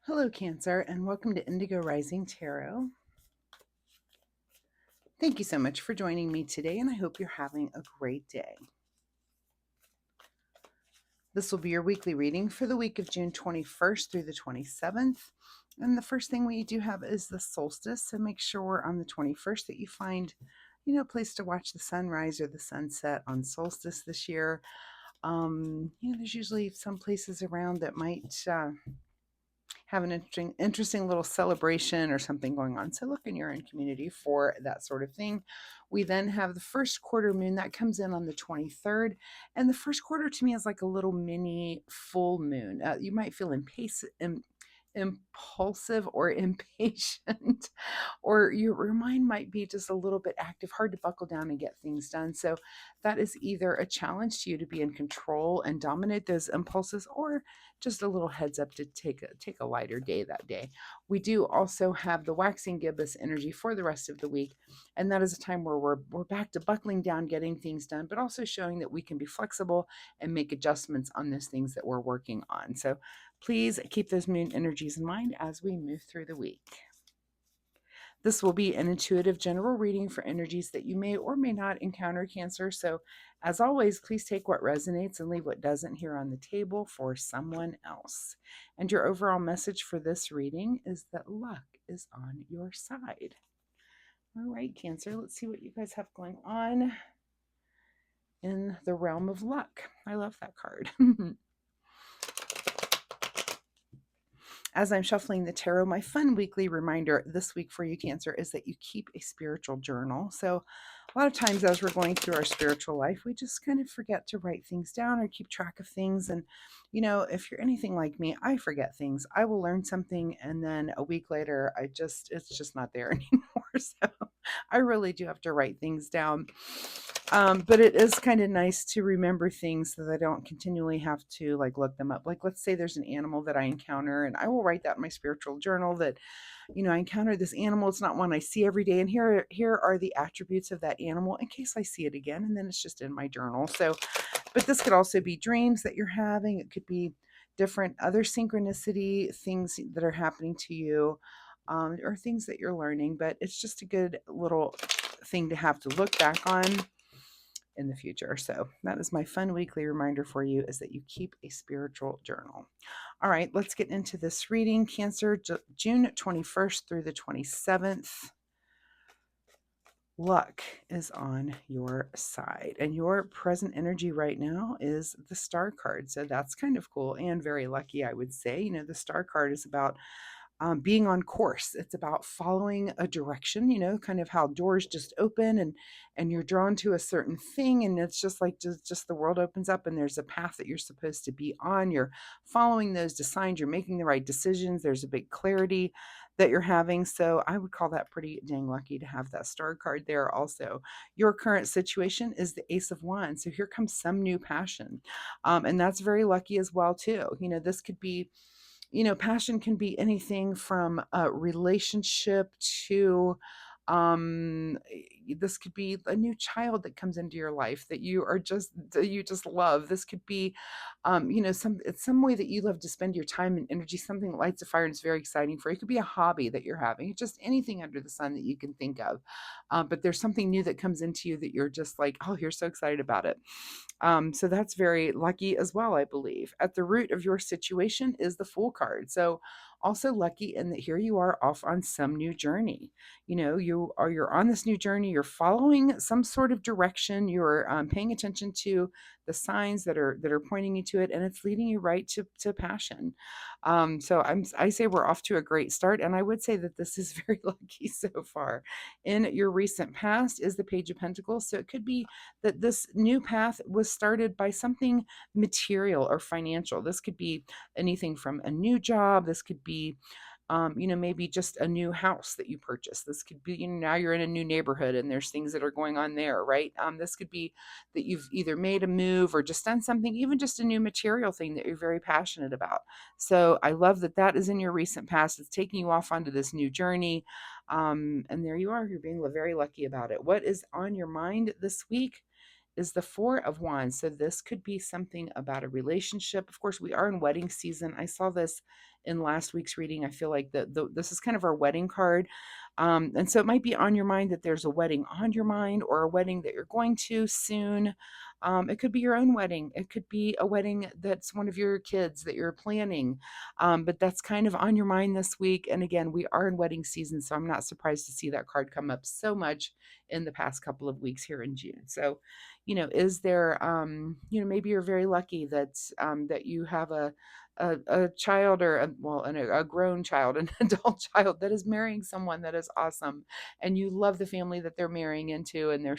Hello, Cancer, and welcome to Indigo Rising Tarot. Thank you so much for joining me today, and I hope you're having a great day. This will be your weekly reading for the week of June 21st through the 27th. And the first thing we do have is the solstice, so make sure on the 21st that you find, a place to watch the sunrise or the sunset on solstice this year. There's usually some places around that might have an interesting little celebration or something going on. So look in your own community for that sort of thing. We then have the first quarter moon that comes in on the 23rd. And the first quarter to me is like a little mini full moon. You might feel impulsive or impatient, or your mind might be just a little bit active, hard to buckle down and get things done. So that is either a challenge to you to be in control and dominate those impulses, or just a little heads up to take a lighter day that day. We do also have the waxing gibbous energy for the rest of the week, and that is a time where we're back to buckling down, getting things done, but also showing that we can be flexible and make adjustments on those things that we're working on. So please keep those moon energies in mind as we move through the week. This will be an intuitive general reading for energies that you may or may not encounter, Cancer. So, as always, please take what resonates and leave what doesn't here on the table for someone else. And your overall message for this reading is that luck is on your side. All right, Cancer, let's see what you guys have going on in the realm of luck. I love that card. As I'm shuffling the tarot, my fun weekly reminder this week for you, Cancer, is that you keep a spiritual journal. So a lot of times as we're going through our spiritual life, we just kind of forget to write things down or keep track of things. And, if you're anything like me, I forget things. I will learn something, and then a week later, it's just not there anymore. So I really do have to write things down. But it is kind of nice to remember things so that I don't continually have to look them up. Like, let's say there's an animal that I encounter, and I will write that in my spiritual journal that, I encountered this animal. It's not one I see every day. And here are the attributes of that animal in case I see it again. And then it's just in my journal. So, but this could also be dreams that you're having. It could be different other synchronicity things that are happening to you, or things that you're learning. But it's just a good little thing to have to look back on in the future. So that is my fun weekly reminder for you, is that you keep a spiritual journal. All right, let's get into this reading. Cancer, June 21st through the 27th. Luck is on your side, and your present energy right now is the Star card. So that's kind of cool and very lucky, I would say. The Star card is about being on course. It's about following a direction, kind of how doors just open, and you're drawn to a certain thing, and it's just like just the world opens up and there's a path that you're supposed to be on. You're following those signs, you're making the right decisions. There's a big clarity that you're having. So I would call that pretty dang lucky to have that Star card there. Also, your current situation is the Ace of Wands. So here comes some new passion. And that's very lucky as well too. This could be, passion can be anything from a relationship to, um this could be a new child that comes into your life that you just love. This could be, it's some way that you love to spend your time and energy, something that lights a fire and is very exciting for you. It could be a hobby that you're having. It's just anything under the sun that you can think of. But there's something new that comes into you that you're just like, oh, you're so excited about it. So that's very lucky as well, I believe. At the root of your situation is the Fool card. So also lucky in that here you are off on some new journey. You're on this new journey. You're following some sort of direction. You're paying attention to the signs that are pointing you to it, and it's leading you right to passion. So I say we're off to a great start, and I would say that this is very lucky so far. In your recent past is the Page of Pentacles. So it could be that this new path was started by something material or financial. This could be anything from a new job. This could be, maybe just a new house that you purchased. This could be, now you're in a new neighborhood and there's things that are going on there, right? This could be that you've either made a move or just done something, even just a new material thing that you're very passionate about. So I love that that is in your recent past. It's taking you off onto this new journey. And there you are. You're being very lucky about it. What is on your mind this week? is the Four of Wands. So this could be something about a relationship. Of course, we are in wedding season. I saw this in last week's reading. I feel like this is kind of our wedding card. And so it might be on your mind that there's a wedding on your mind, or a wedding that you're going to soon. It could be your own wedding. It could be a wedding that's one of your kids that you're planning. But that's kind of on your mind this week. And again, we are in wedding season, so I'm not surprised to see that card come up so much in the past couple of weeks here in June. So, is there, maybe you're very lucky that that you have a child, or a grown child, an adult child that is marrying someone that is awesome, and you love the family that they're marrying into, and their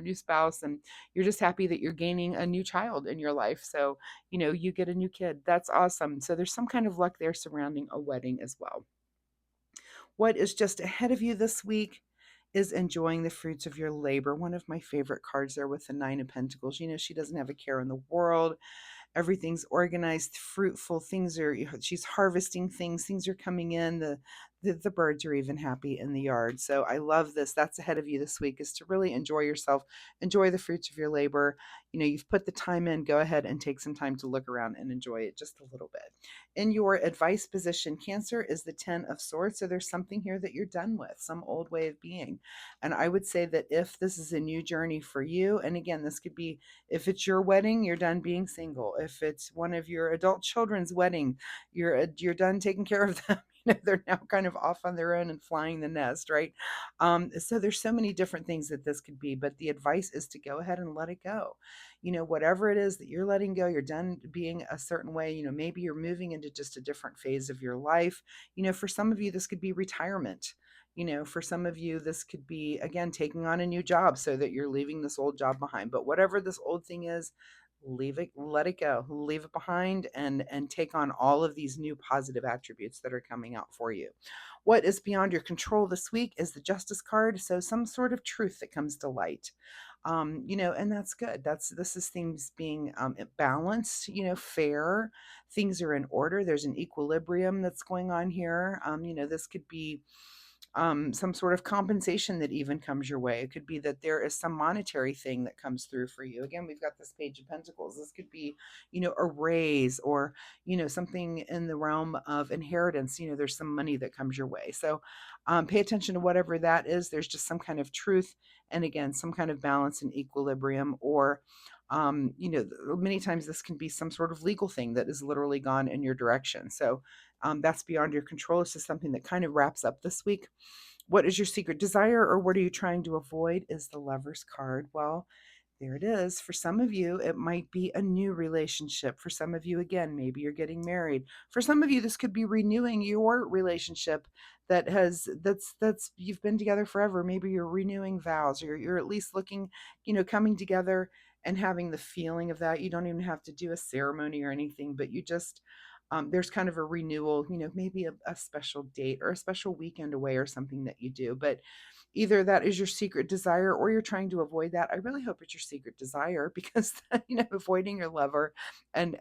new spouse, and you're just happy that you're gaining a new child in your life. So, you get a new kid. That's awesome. So there's some kind of luck there surrounding a wedding as well. What is just ahead of you this week is enjoying the fruits of your labor. One of my favorite cards there with the Nine of Pentacles. She doesn't have a care in the world. Everything's organized, fruitful. She's harvesting things are coming in. The birds are even happy in the yard. So I love this. That's ahead of you this week, is to really enjoy yourself, enjoy the fruits of your labor. You've put the time in, go ahead and take some time to look around and enjoy it just a little bit. In your advice position, Cancer is the 10 of Swords. So there's something here that you're done with, some old way of being. And I would say that if this is a new journey for you, and again, this could be, if it's your wedding, you're done being single. If it's one of your adult children's wedding, you're done taking care of them. They're now kind of off on their own and flying the nest, right? So there's so many different things that this could be, but the advice is to go ahead and let it go. Whatever it is that you're letting go, you're done being a certain way. Maybe you're moving into just a different phase of your life. For some of you, this could be retirement. For some of you, this could be, again, taking on a new job so that you're leaving this old job behind. But whatever this old thing is, leave it, let it go, leave it behind, and take on all of these new positive attributes that are coming out for you. What is beyond your control this week is the Justice card. So some sort of truth that comes to light. And that's good. This is things being balanced, fair. Things are in order. There's an equilibrium that's going on here. This could be some sort of compensation that even comes your way. It could be that there is some monetary thing that comes through for you. Again, we've got this Page of Pentacles. This could be, a raise, or, something in the realm of inheritance. There's some money that comes your way. So pay attention to whatever that is. There's just some kind of truth. And again, some kind of balance and equilibrium, or many times this can be some sort of legal thing that is literally gone in your direction. So that's beyond your control. This is something that kind of wraps up this week. What is your secret desire, or what are you trying to avoid, is the Lover's card. Well, there it is. For some of you, it might be a new relationship. For some of you, again, maybe you're getting married. For some of you, this could be renewing your relationship that's you've been together forever. Maybe you're renewing vows, or you're at least looking, coming together and having the feeling of that. You don't even have to do a ceremony or anything, but you just there's kind of a renewal, maybe a special date or a special weekend away or something that you do. But either that is your secret desire, or you're trying to avoid that. I really hope it's your secret desire, because avoiding your lover, and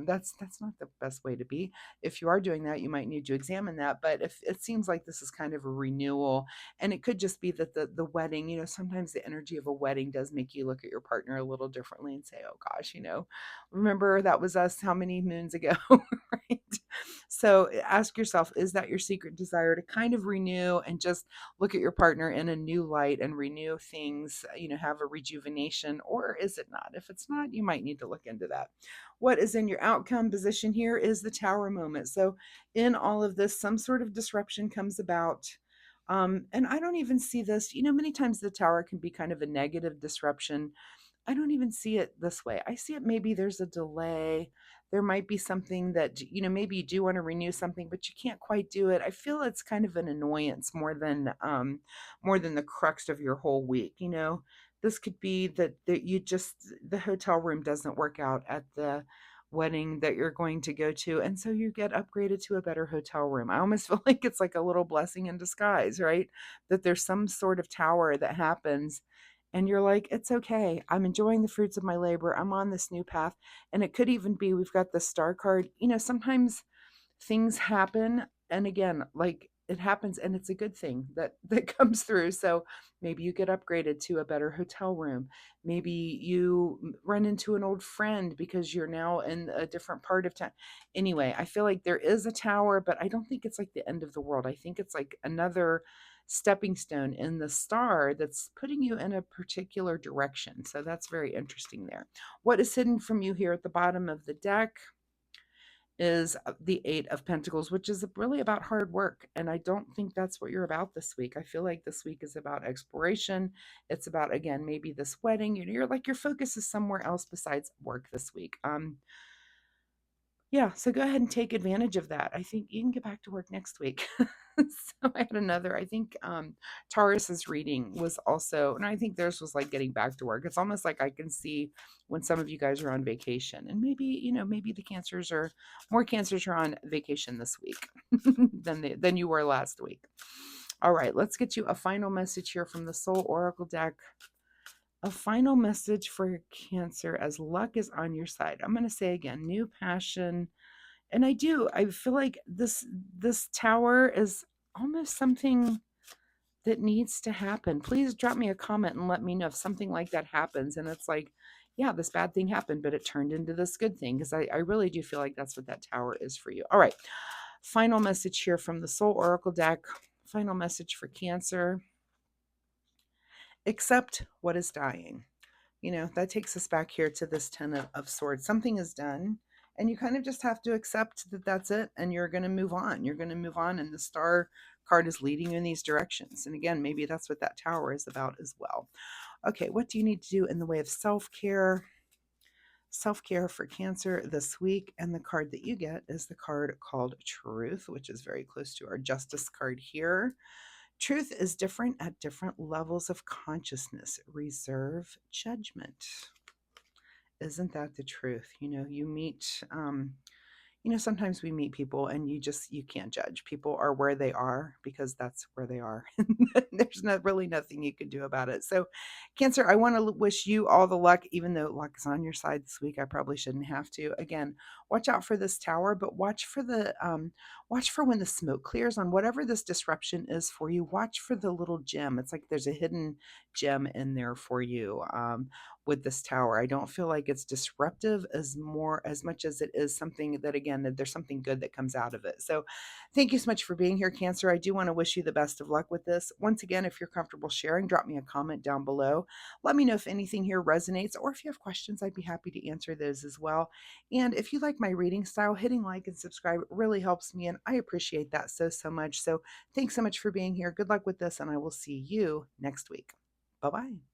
that's not the best way to be. If you are doing that, you might need to examine that. But if it seems like this is kind of a renewal, and it could just be that the wedding, sometimes the energy of a wedding does make you look at your partner a little differently and say, oh gosh, remember that was us how many moons ago? Right? So ask yourself, is that your secret desire, to kind of renew and just look at your partner in a new light and renew things, have a rejuvenation? Or is it not? If it's not, you might need to look into that. What is in your outcome position here is the Tower moment. So in all of this, some sort of disruption comes about. And I don't even see this, many times the Tower can be kind of a negative disruption. I don't even see it this way. I see it, maybe there's a delay. There might be something that, maybe you do want to renew something, but you can't quite do it. I feel it's kind of an annoyance more than the crux of your whole week. This could be that you just, the hotel room doesn't work out at the wedding that you're going to go to, and so you get upgraded to a better hotel room. I almost feel like it's like a little blessing in disguise, right? That there's some sort of tower that happens, and you're like, it's okay. I'm enjoying the fruits of my labor. I'm on this new path. And it could even be, we've got the Star card. Sometimes things happen. And again, like it happens, and it's a good thing that that comes through. So maybe you get upgraded to a better hotel room. Maybe you run into an old friend because you're now in a different part of town. Anyway, I feel like there is a tower, but I don't think it's like the end of the world. I think it's like another stepping stone in the star that's putting you in a particular direction. So that's very interesting there. What is hidden from you here at the bottom of the deck is the Eight of Pentacles, which is really about hard work. And I don't think that's what you're about this week. I feel like this week is about exploration. It's about, again, maybe this wedding. You're like your focus is somewhere else besides work this week. Yeah, so go ahead and take advantage of that. I think you can get back to work next week. So I had another, I think Taurus's reading was also, and I think theirs was like getting back to work. It's almost like I can see when some of you guys are on vacation, and maybe, maybe the cancers are more cancers are on vacation this week than you were last week. All right, let's get you a final message here from the Soul Oracle deck. A final message for Cancer as luck is on your side. I'm going to say again, new passion. And I feel like this tower is almost something that needs to happen. Please drop me a comment and let me know if something like that happens. And it's like, yeah, this bad thing happened, but it turned into this good thing. Because I really do feel like that's what that tower is for you. All right. Final message here from the Soul Oracle deck. Final message for Cancer. Accept what is dying. That takes us back here to this Ten of Swords. Something is done, and you kind of just have to accept that that's it, and you're going to move on. You're going to move on, and the Star card is leading you in these directions. And again, maybe that's what that tower is about as well. Okay, what do you need to do in the way of self-care? Self-care for Cancer this week, and the card that you get is the card called Truth, which is very close to our Justice card here. Truth is different at different levels of consciousness. Reserve judgment. Isn't that the truth? You meet, sometimes we meet people and you can't judge. People are where they are because that's where they are. There's not really nothing you can do about it. So, Cancer, I want to wish you all the luck, even though luck is on your side this week. I probably shouldn't have to. Again, watch out for this tower, but watch for when the smoke clears on whatever this disruption is for you. Watch for the little gem. It's like there's a hidden gem in there for you. With this tower, I don't feel like it's disruptive as much as it is something that, again, that there's something good that comes out of it. So thank you so much for being here, Cancer. I do want to wish you the best of luck with this. Once again, if you're comfortable sharing, drop me a comment down below. Let me know if anything here resonates, or if you have questions, I'd be happy to answer those as well. And if you like my reading style, hitting like and subscribe really helps me, and I appreciate that so much. So thanks so much for being here. Good luck with this, and I will see you next week. Bye-bye.